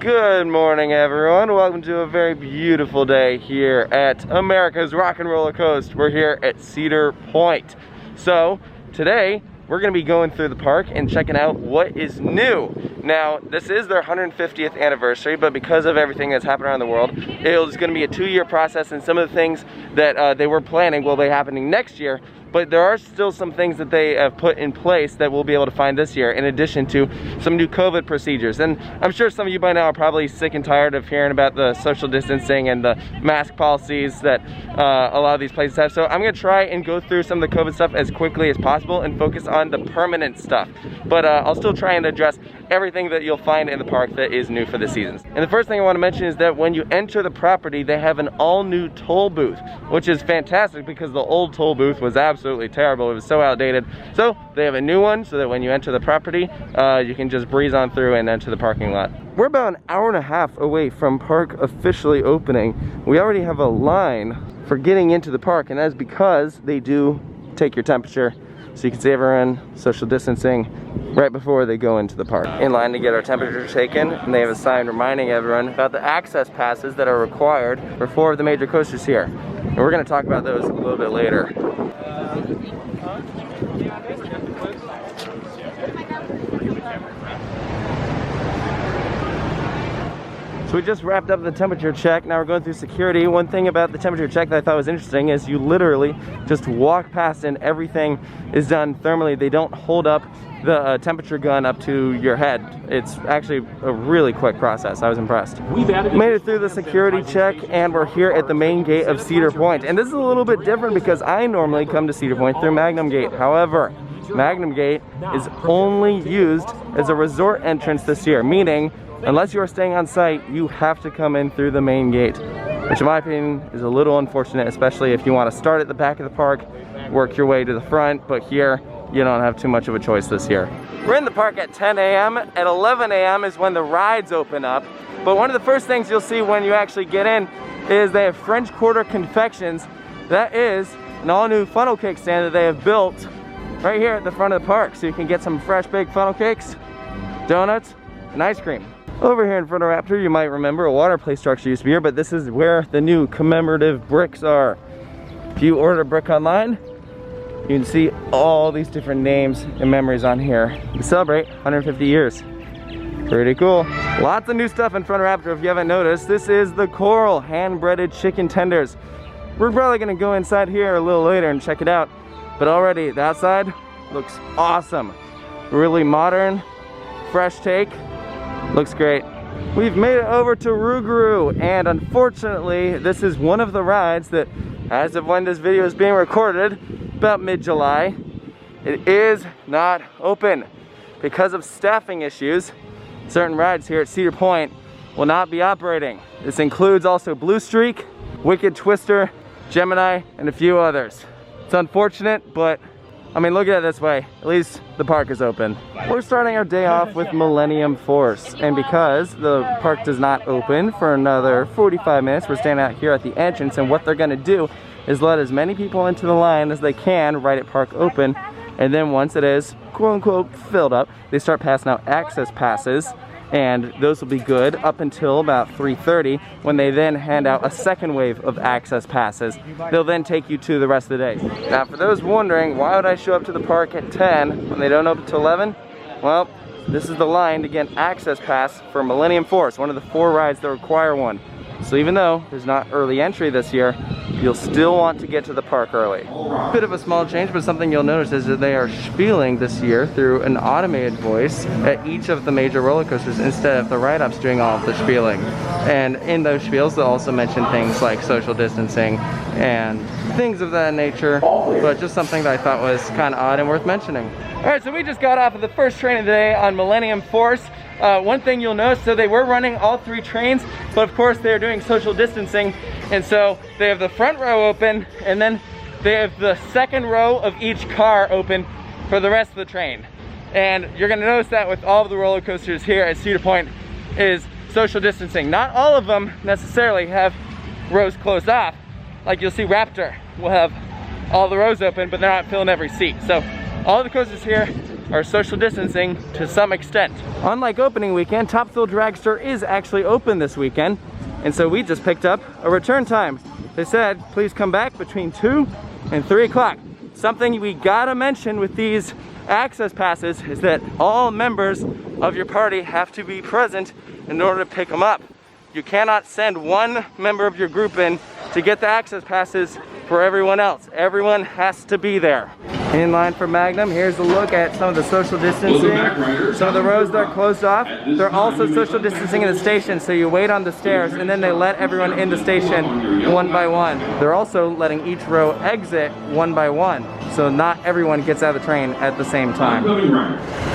Good morning, everyone. Welcome to a very beautiful day here at America's Rock and Roller Coaster. We're here at Cedar Point. So today we're going to be going through the park and checking out what is new. Now, this is their 150th anniversary, but because of everything that's happened around the world, it's going to be a 2-year process, and some of the things that they were planning will be happening next year. But there are still some things that they have put in place that we'll be able to find this year, in addition to some new COVID procedures. And I'm sure some of you by now are probably sick and tired of hearing about the social distancing and the mask policies that a lot of these places have. So I'm gonna try and go through some of the COVID stuff as quickly as possible and focus on the permanent stuff. But I'll still try and address everything that you'll find in the park that is new for the seasons. And the first thing I want to mention is that when you enter the property, they have an all-new toll booth, which is fantastic because the old toll booth was absolutely terrible. It was so outdated. So they have a new one so that when you enter the property, you can just breeze on through and enter the parking lot. We're about an hour and a half away from park officially opening. We already have a line for getting into the park, and that's because they do take your temperature, so you can see everyone social distancing right before they go into the park. In line to get our temperature taken, and they have a sign reminding everyone about the access passes that are required for 4 of the major coasters here. And we're going to talk about those a little bit later. So we just wrapped up the temperature check. Now we're going through security. One thing about the temperature check that I thought was interesting is you literally just walk past and everything is done thermally. They don't hold up the temperature gun up to your head. It's actually a really quick process. I was impressed. We've made it through the security check and we're here at the main gate of Cedar Point. And this is a little bit different because I normally come to Cedar Point through Magnum Gate. However, Magnum Gate is only used as a resort entrance this year, meaning unless you are staying on site, you have to come in through the main gate, which in my opinion is a little unfortunate, especially if you want to start at the back of the park, work your way to the front, but here you don't have too much of a choice this year. We're in the park at 10 a.m. At 11 a.m. is when the rides open up, but one of the first things you'll see when you actually get in is they have French Quarter confections. That is an all-new funnel cake stand that they have built right here at the front of the park, so you can get some fresh baked funnel cakes, donuts, and ice cream. Over here in front of Raptor, you might remember a water play structure used to be here, but this is where the new commemorative bricks are. If you order a brick online, you can see all these different names and memories on here to celebrate 150 years. Pretty cool. Lots of new stuff in front of Raptor. If you haven't noticed, this is the Coral hand-breaded chicken tenders. We're probably gonna go inside here a little later and check it out, but already the outside looks awesome. Really modern, fresh take. Looks great. We've made it over to Rougarou, and unfortunately this is one of the rides that, as of when this video is being recorded, about mid-July, it is not open. Because of staffing issues, certain rides here at Cedar Point will not be operating. This includes also Blue Streak, Wicked Twister, Gemini, and a few others. It's unfortunate, but I mean, look at it this way, at least the park is open. We're starting our day off with Millennium Force, and because the park does not open for another 45 minutes, we're standing out here at the entrance, and what they're gonna do is let as many people into the line as they can right at park open, and then once it is quote-unquote filled up, they start passing out access passes, and those will be good up until about 3:30, when they then hand out a second wave of access passes. They'll then take you to the rest of the day. Now, for those wondering, why would I show up to the park at 10 when they don't open till 11? Well, this is the line to get an access pass for Millennium Force, one of the 4 rides that require one. So even though there's not early entry this year, you'll still want to get to the park early. Bit of a small change, but something you'll notice is that they are spieling this year through an automated voice at each of the major roller coasters instead of the ride-ups doing all of the spieling. And in those spiels, they'll also mention things like social distancing and things of that nature, but just something that I thought was kind of odd and worth mentioning. All right, so we just got off of the first train of the day on Millennium Force. One thing you'll notice, so they were running all 3 trains, but of course they're doing social distancing, and so they have the front row open, and then they have the second row of each car open for the rest of the train. And you're gonna notice that with all of the roller coasters here at Cedar Point is social distancing. Not all of them necessarily have rows closed off. Like you'll see Raptor will have all the rows open, but they're not filling every seat. So all the coasters here are social distancing to some extent. Unlike opening weekend, Top Thrill Dragster is actually open this weekend, and so we just picked up a return time. They said, please come back between 2 and 3 o'clock. Something we gotta mention with these access passes is that all members of your party have to be present in order to pick them up. You cannot send one member of your group in to get the access passes for everyone else. Everyone has to be there. In line for Magnum, here's a look at some of the social distancing. Some of the rows that are closed off. They're also social distancing in the station, so you wait on the stairs and then they let everyone in the station one by one. They're also letting each row exit one by one, so not everyone gets out of the train at the same time.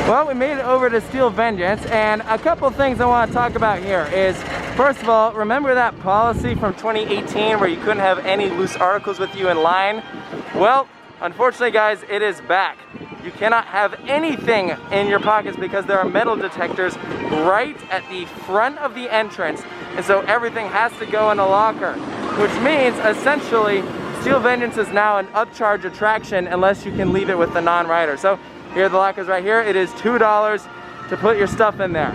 Well, we made it over to Steel Vengeance, and a couple things I want to talk about here is, first of all, remember that policy from 2018 where you couldn't have any loose articles with you in line? Well, unfortunately, guys, it is back. You cannot have anything in your pockets because there are metal detectors right at the front of the entrance, and so everything has to go in a locker, which means essentially Steel Vengeance is now an upcharge attraction unless you can leave it with the non-rider. So here are the lockers right here. It is $2 to put your stuff in there.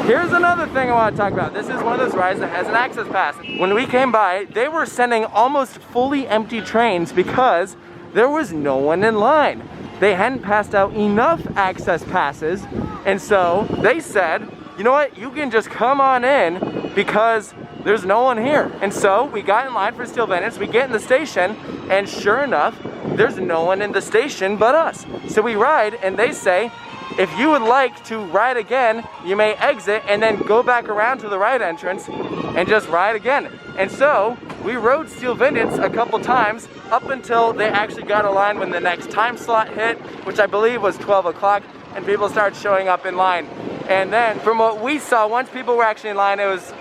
Here's another thing I want to talk about. This is one of those rides that has an access pass. When we came by, they were sending almost fully empty trains because there was no one in line. They hadn't passed out enough access passes, and so they said, you know what, you can just come on in because there's no one here. And so we got in line for Steel Vengeance, we get in the station, and sure enough, there's no one in the station but us. So we ride, and they say, if you would like to ride again, you may exit and then go back around to the right entrance and just ride again. And so we rode Steel Vengeance a couple times up until they actually got a line when the next time slot hit, which I believe was 12 o'clock, and people started showing up in line. And then from what we saw, once people were actually in line, it was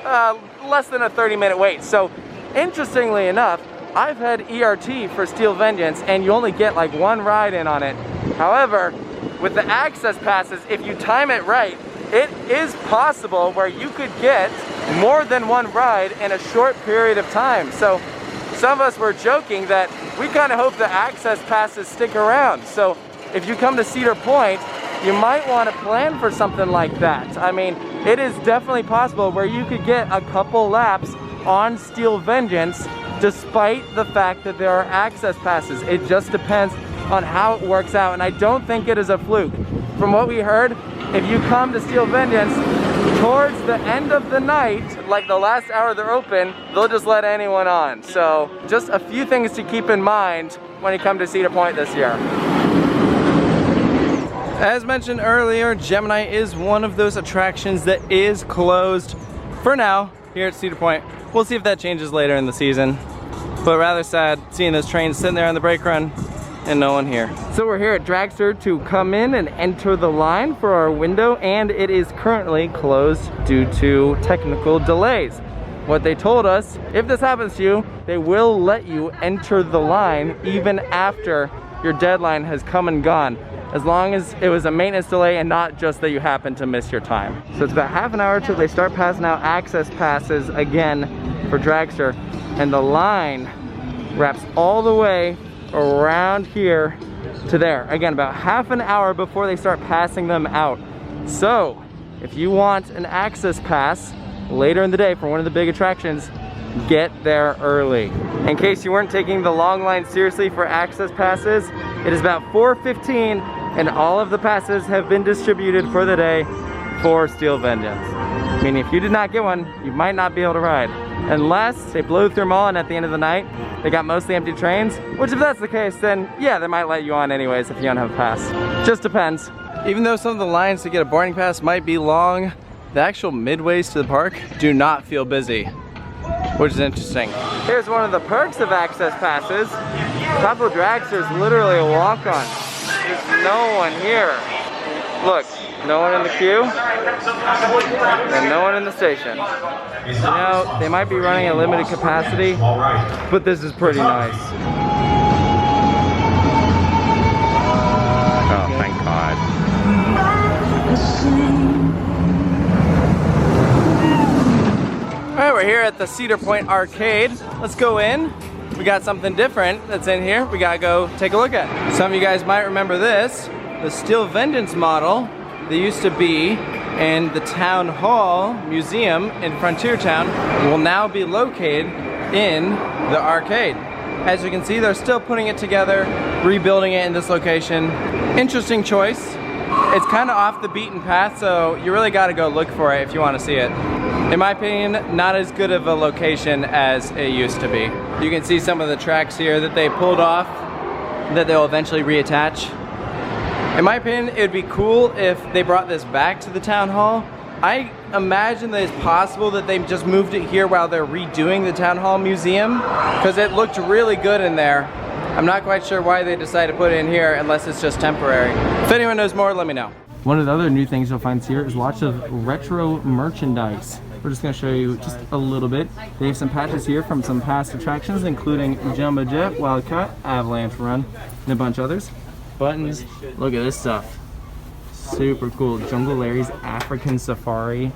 less than a 30-minute wait. So interestingly enough, I've had ERT for Steel Vengeance, and you only get like one ride in on it. However, with the access passes, if you time it right, it is possible where you could get more than one ride in a short period of time. So some of us were joking that we kind of hope the access passes stick around. So if you come to Cedar Point, you might want to plan for something like that. I mean, it is definitely possible where you could get a couple laps on Steel Vengeance despite the fact that there are access passes. It just depends on how it works out, and I don't think it is a fluke. From what we heard, if you come to Steel Vengeance towards the end of the night, like the last hour they're open, they'll just let anyone on. So just a few things to keep in mind when you come to Cedar Point this year. As mentioned earlier, Gemini is one of those attractions that is closed for now here at Cedar Point. We'll see if that changes later in the season, but rather sad seeing those trains sitting there on the brake run and no one here. So we're here at Dragster to come in and enter the line for our window, and it is currently closed due to technical delays. What they told us, if this happens to you, they will let you enter the line even after your deadline has come and gone, as long as it was a maintenance delay and not just that you happen to miss your time. So it's about half an hour till they start passing out access passes again for Dragster, and the line wraps all the way around here to there. Again, about half an hour before they start passing them out. So if you want an access pass later in the day for one of the big attractions, get there early. In case you weren't taking the long line seriously for access passes, it is about 4:15 and all of the passes have been distributed for the day for Steel Vengeance. Meaning if you did not get one, you might not be able to ride. Unless they blow through them all and at the end of the night, they got mostly empty trains, which if that's the case, then yeah, they might let you on anyways if you don't have a pass. Just depends. Even though some of the lines to get a boarding pass might be long, the actual midways to the park do not feel busy, which is interesting. Here's one of the perks of access passes. Top of Dragster is literally a walk-on. There's no one here. Look, no one in the queue, and no one in the station. You know, they might be running at limited capacity, but this is pretty nice. Oh, thank God. All right, we're here at the Cedar Point Arcade. Let's go in. We got something different that's in here we gotta go take a look at. Some of you guys might remember this. the steel Vendettas model that used to be in the Town Hall Museum in Frontier Town will now be located in the arcade. As you can see, they're still putting it together, rebuilding it in this location. Interesting choice. It's kind of off the beaten path, so you really got to go look for it if you want to see it. In my opinion, not as good of a location as it used to be. You can see some of the tracks here that they pulled off that they'll eventually reattach. In my opinion, it would be cool if they brought this back to the town hall. I imagine that it's possible that they just moved it here while they're redoing the town hall museum, because it looked really good in there. I'm not quite sure why they decided to put it in here unless it's just temporary. If anyone knows more, let me know. One of the other new things you'll find here is lots of retro merchandise. We're just going to show you just a little bit. They have some patches here from some past attractions, including Jumbo Jet, Wildcat, Avalanche Run, and a bunch of others. Buttons, look at this stuff. Super cool. Jungle Larry's African Safari.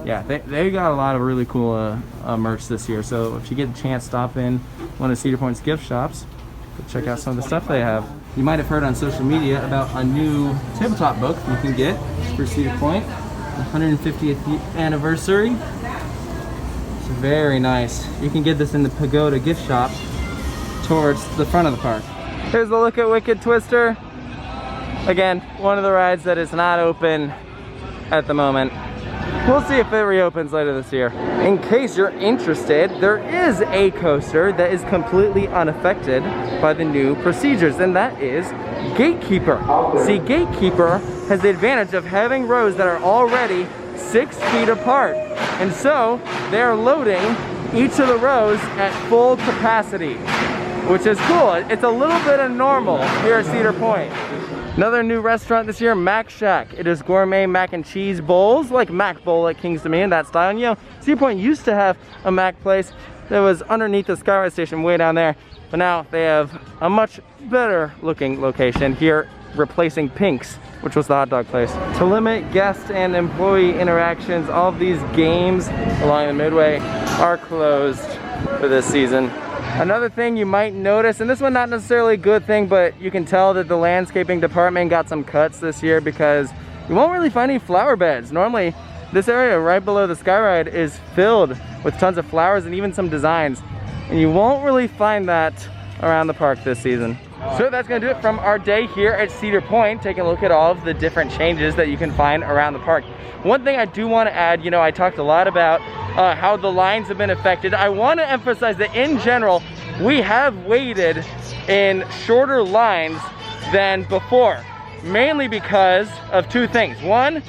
Yeah, they got a lot of really cool merch this year. So if you get a chance, stop in one of Cedar Point's gift shops. Go check out some of the stuff they have. You might have heard on social media about a new tabletop book you can get for Cedar Point. 150th anniversary. It's very nice. You can get this in the Pagoda gift shop towards the front of the park. Here's a look at Wicked Twister. Again, one of the rides that is not open at the moment. We'll see if it reopens later this year. In case you're interested, there is a coaster that is completely unaffected by the new procedures, and that is Gatekeeper. See, Gatekeeper has the advantage of having rows that are already 6 feet apart, and so they're loading each of the rows at full capacity, which is cool. It's a little bit of normal here at Cedar Point. Another new restaurant this year, Mac Shack. It is gourmet mac and cheese bowls, like Mac Bowl at King's Dominion, that style. And you know, Cedar Point used to have a Mac place that was underneath the Skyride station way down there, but now they have a much better looking location here, replacing Pink's, which was the hot dog place. To limit guest and employee interactions, all of these games along the Midway are closed for this season. Another thing you might notice, and this one not necessarily a good thing, but you can tell that the landscaping department got some cuts this year because you won't really find any flower beds. Normally, this area right below the Skyride is filled with tons of flowers and even some designs, and you won't really find that around the park this season. So that's gonna do it from our day here at Cedar Point, taking a look at all of the different changes that you can find around the park. One thing I do want to add, you know, I talked a lot about how the lines have been affected. I want to emphasize that in general, we have waited in shorter lines than before, mainly because of 2 things. 1,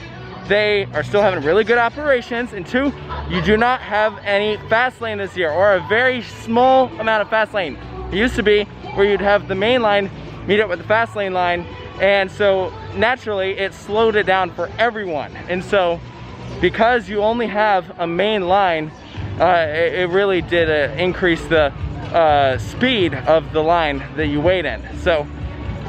they are still having really good operations, and 2, you do not have any fast lane this year, or a very small amount of fast lane. It used to be where you'd have the main line meet up with the fast lane line, and so naturally it slowed it down for everyone. And so because you only have a main line, it really did increase the speed of the line that you wait in. So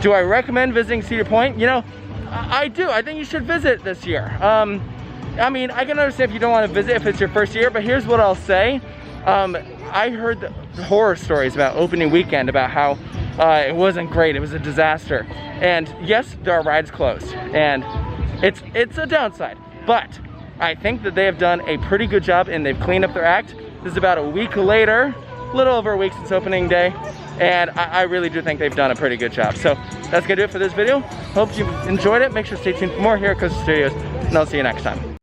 do I recommend visiting Cedar Point? You know, I do. I think you should visit this year. I mean, I can understand if you don't want to visit if it's your first year, but here's what I'll say. I heard the horror stories about opening weekend, about how it wasn't great, it was a disaster. And yes, there are rides closed, and it's a downside, but I think that they have done a pretty good job and they've cleaned up their act. This is about a week later, a little over a week since opening day, and I really do think they've done a pretty good job. So that's gonna do it for this video. Hope you enjoyed it. Make sure to stay tuned for more here at Coaster Studios, and I'll see you next time.